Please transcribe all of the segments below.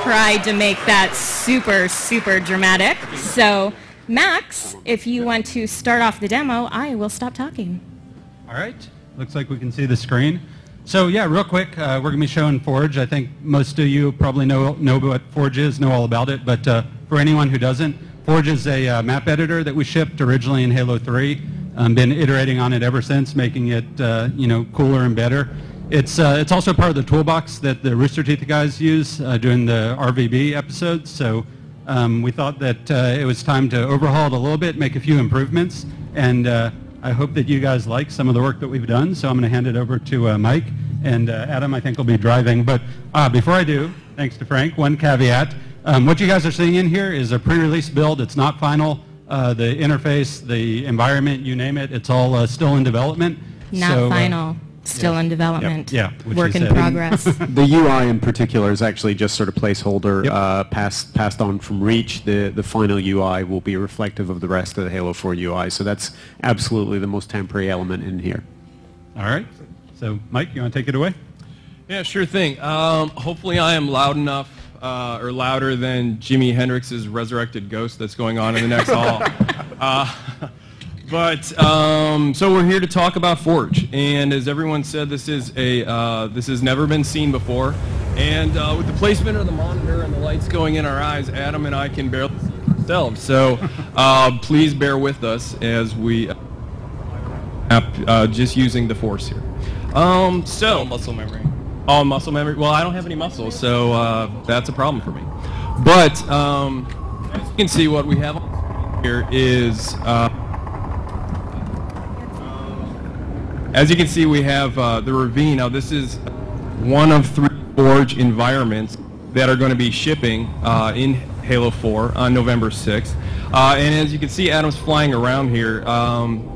tried to make that super, super dramatic. So, Max, if you want to start off the demo, I will stop talking. All right. Looks like we can see the screen. So yeah, real quick, we're going to be showing Forge. I think most of you probably know what Forge is, know all about it. But for anyone who doesn't, Forge is a map editor that we shipped originally in Halo 3. Been iterating on it ever since, making it cooler and better. It's also part of the toolbox that the Rooster Teeth guys use doing the RVB episodes. So we thought that it was time to overhaul it a little bit, make a few improvements, and I hope that you guys like some of the work that we've done. So I'm going to hand it over to Mike, and Adam I think will be driving. But before I do, thanks to Frank, one caveat. What you guys are seeing in here is a pre-release build. It's not final. The interface, the environment, you name it, it's all still in development. Not final. Still in development. Yeah, work in progress. The UI in particular is actually just sort of placeholder, passed on from Reach. The final UI will be reflective of the rest of the Halo 4 UI. So that's absolutely the most temporary element in here. All right. So Mike, you want to take it away? Yeah, sure thing. Hopefully I am loud enough, or louder than Jimi Hendrix's resurrected ghost that's going on in the next hall. So we're here to talk about Forge, and as everyone said, this has never been seen before. And with the placement of the monitor and the lights going in our eyes, Adam and I can barely see ourselves. So please bear with us as we just using the Force here. Muscle memory. Oh, muscle memory. Well, I don't have any muscles, so that's a problem for me. But as you can see, what we have on here is. As you can see, we have the Ravine. Now, this is one of 3 Forge environments that are going to be shipping in Halo 4 on November 6th. And as you can see, Adam's flying around here.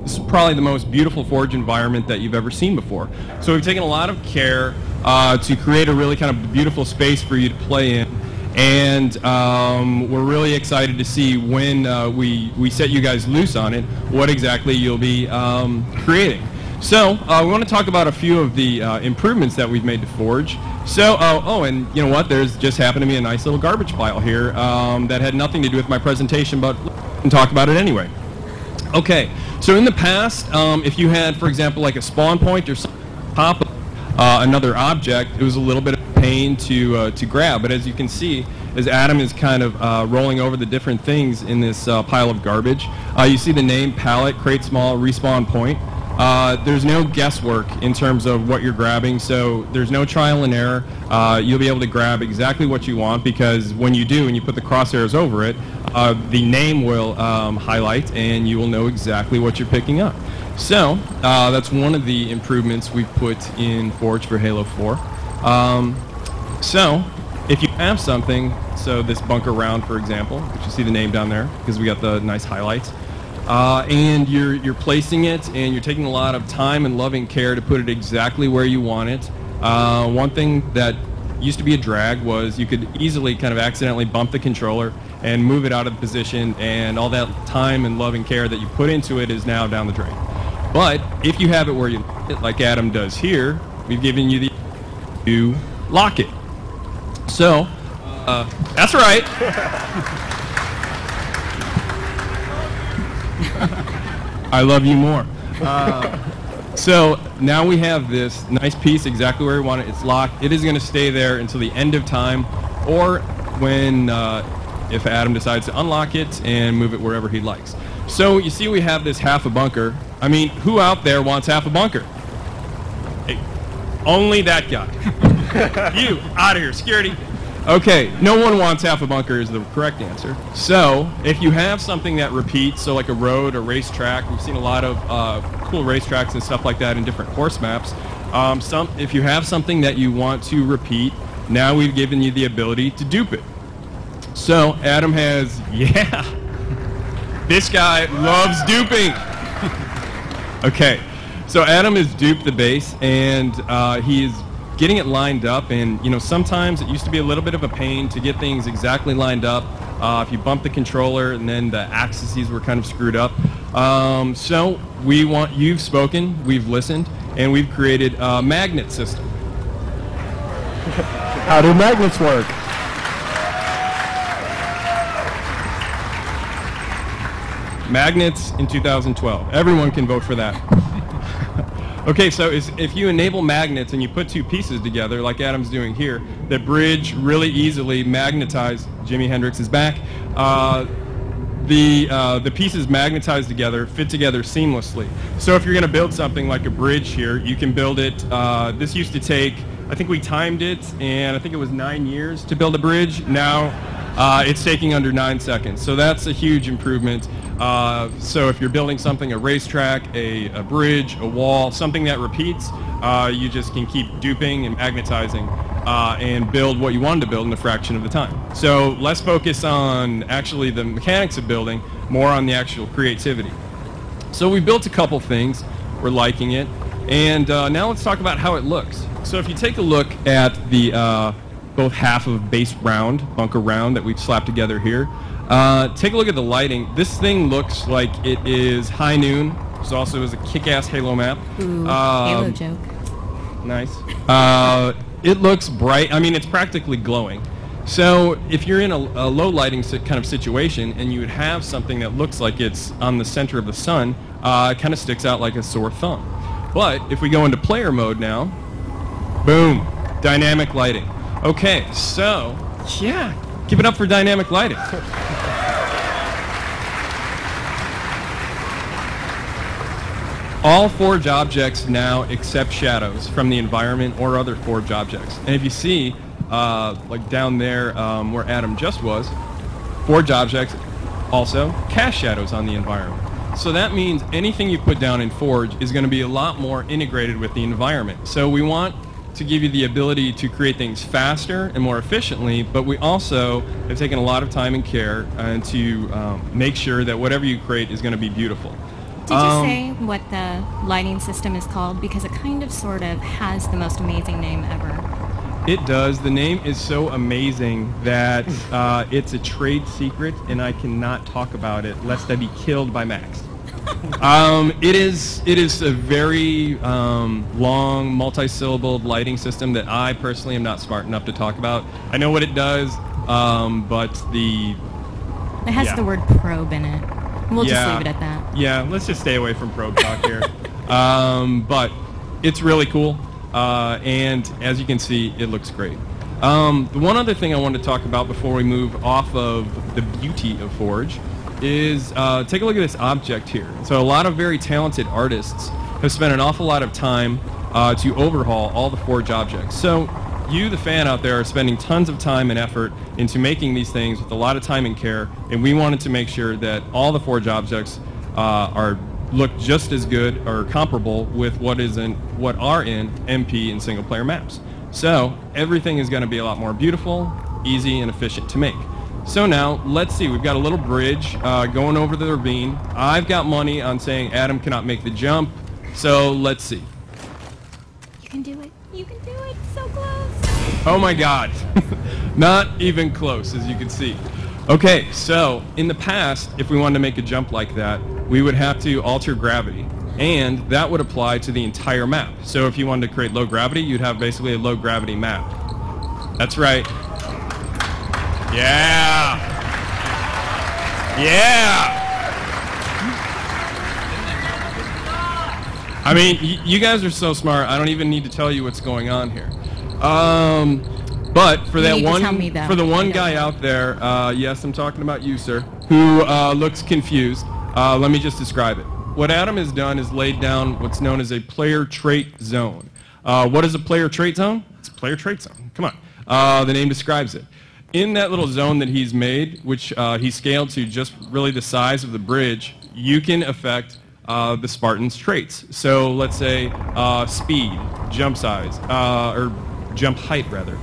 This is probably the most beautiful Forge environment that you've ever seen before. So we've taken a lot of care to create a really kind of beautiful space for you to play in. And we're really excited to see when we set you guys loose on it, what exactly you'll be creating. So we want to talk about a few of the improvements that we've made to Forge. So, and you know what? There's just happened to be a nice little garbage pile here that had nothing to do with my presentation, but we can talk about it anyway. Okay, so in the past, if you had, for example, like a spawn point or something on top of another object, it was a little bit of a pain to grab. But as you can see, as Adam is kind of rolling over the different things in this pile of garbage, you see the name palette, create small, respawn point. There's no guesswork in terms of what you're grabbing, so there's no trial and error. You'll be able to grab exactly what you want, because when you do and you put the crosshairs over it, the name will highlight and you will know exactly what you're picking up. So that's one of the improvements we've put in Forge for Halo 4. So if you have something, so this bunker round, for example, which you see the name down there because we got the nice highlights, and you're placing it, and you're taking a lot of time and loving care to put it exactly where you want it. One thing that used to be a drag was you could easily kind of accidentally bump the controller and move it out of position, and all that time and love and care that you put into it is now down the drain. But if you have it where you like it, like Adam does here, we've given you the to lock it. So that's right. I love you more. So now we have this nice piece exactly where we want it. It's locked. It is going to stay there until the end of time, or when if Adam decides to unlock it and move it wherever he likes. So you see we have this half a bunker. I mean, who out there wants half a bunker? Hey, only that guy. You, out of here, security. Okay, no one wants half a bunker is the correct answer. So if you have something that repeats, so like a road, a racetrack, we've seen a lot of cool racetracks and stuff like that in different course maps. If you have something that you want to repeat, now we've given you the ability to dupe it. So Adam has, this guy loves duping. Okay, so Adam has duped the base, and he is getting it lined up, and you know, sometimes it used to be a little bit of a pain to get things exactly lined up. If you bump the controller and then the axes were kind of screwed up. So you've spoken, we've listened, and we've created a magnet system. How do magnets work? Magnets in 2012. Everyone can vote for that. Okay, so if you enable magnets and you put two pieces together, like Adam's doing here, that bridge really easily magnetize. Jimi Hendrix is back. The pieces magnetize together, fit together seamlessly. So if you're going to build something like a bridge here, you can build it. This used to take, I think we timed it, and I think it was 9 years to build a bridge. Now it's taking under 9 seconds. So that's a huge improvement. So if you're building something, a racetrack, a bridge, a wall, something that repeats, you just can keep duping and magnetizing and build what you wanted to build in a fraction of the time. So less focus on actually the mechanics of building, more on the actual creativity. So we built a couple things. We're liking it. And now let's talk about how it looks. So if you take a look at the both half of base round, bunker round that we've slapped together here, take a look at the lighting. This thing looks like it is high noon. This also is a kick-ass Halo map. Ooh, Halo joke. Nice. It looks bright. I mean, it's practically glowing. So if you're in a low lighting kind of situation and you would have something that looks like it's on the center of the sun, it kind of sticks out like a sore thumb. But if we go into player mode now, boom, dynamic lighting. Okay, so yeah, give it up for dynamic lighting. All Forge objects now accept shadows from the environment or other Forge objects. And if you see, like down there where Adam just was, Forge objects also cast shadows on the environment. So that means anything you put down in Forge is going to be a lot more integrated with the environment. So we want to give you the ability to create things faster and more efficiently, but we also have taken a lot of time and care to make sure that whatever you create is going to be beautiful. Did you say what the lighting system is called? Because it kind of sort of has the most amazing name ever. It does. The name is so amazing that it's a trade secret, and I cannot talk about it lest I be killed by Max. It is a very long, multi-syllabled lighting system that I personally am not smart enough to talk about. I know what it does, but the... It has the word probe in it. We'll just leave it at that. Yeah, let's just stay away from probe talk here. But it's really cool, and as you can see, it looks great. The one other thing I wanted to talk about before we move off of the beauty of Forge is take a look at this object here. So a lot of very talented artists have spent an awful lot of time to overhaul all the Forge objects. So you, the fan out there, are spending tons of time and effort into making these things with a lot of time and care, and we wanted to make sure that all the Forge objects look just as good or comparable with what are in MP and single player maps. So everything is going to be a lot more beautiful, easy, and efficient to make. So now, let's see, we've got a little bridge going over the ravine. I've got money on saying Adam cannot make the jump, so let's see. You can do it. You can do it. So close. Oh my god. Not even close, as you can see. Okay, so in the past, if we wanted to make a jump like that, we would have to alter gravity, and that would apply to the entire map. So if you wanted to create low gravity, you'd have basically a low gravity map. That's right. Yeah! Yeah! I mean, you guys are so smart, I don't even need to tell you what's going on here. But for that one guy out there, yes, I'm talking about you, sir, who looks confused, let me just describe it. What Adam has done is laid down what's known as a player trait zone. What is a player trait zone? It's a player trait zone. Come on. The name describes it. In that little zone that he's made, which he scaled to just really the size of the bridge, you can affect the Spartan's traits. So let's say speed, jump size, or jump height rather,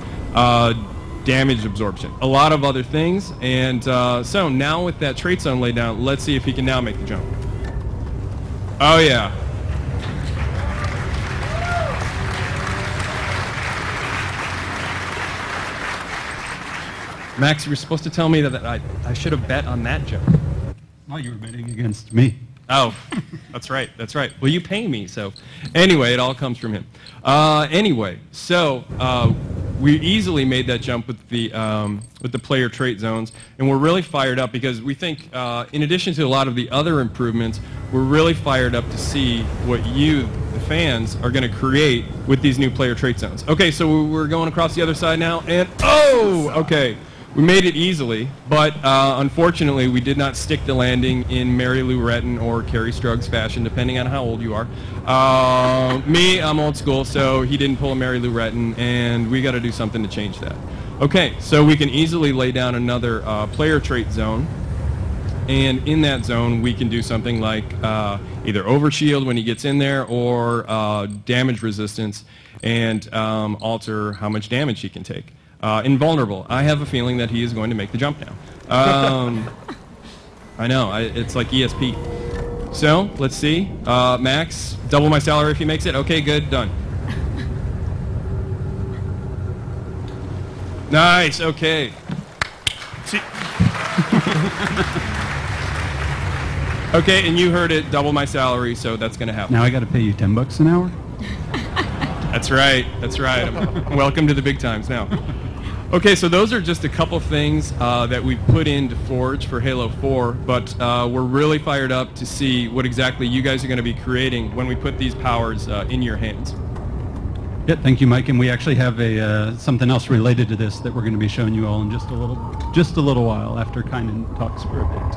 damage absorption, a lot of other things. And so now with that trait zone laid down, let's see if he can now make the jump. Oh yeah. Max, you were supposed to tell me that I should have bet on that jump. Well, you were betting against me. Oh, that's right, that's right. Well, you pay me, so anyway, it all comes from him. Anyway, so we easily made that jump with the player trait zones, and we're really fired up because we think, in addition to a lot of the other improvements, we're really fired up to see what you, the fans, are going to create with these new player trait zones. Okay, so we're going across the other side now, and okay. We made it easily, but unfortunately we did not stick the landing in Mary Lou Retton or Carrie Strug's fashion, depending on how old you are. Me, I'm old school, so he didn't pull a Mary Lou Retton, and we got to do something to change that. Okay, so we can easily lay down another player trait zone, and in that zone we can do something like either overshield when he gets in there or damage resistance, and alter how much damage he can take. Invulnerable. I have a feeling that he is going to make the jump now. I know, it's like ESP. So, let's see. Max, double my salary if he makes it. Okay, good, done. Nice, okay. Okay, and you heard it, double my salary, so that's going to happen. Now I got to pay you $10 an hour? That's right, that's right. Welcome to the big times now. Okay, so those are just a couple things that we put into Forge for Halo 4, but we're really fired up to see what exactly you guys are going to be creating when we put these powers in your hands. Yeah, thank you, Mike. And we actually have something else related to this that we're going to be showing you all in just a little while after Kynan talks for a bit.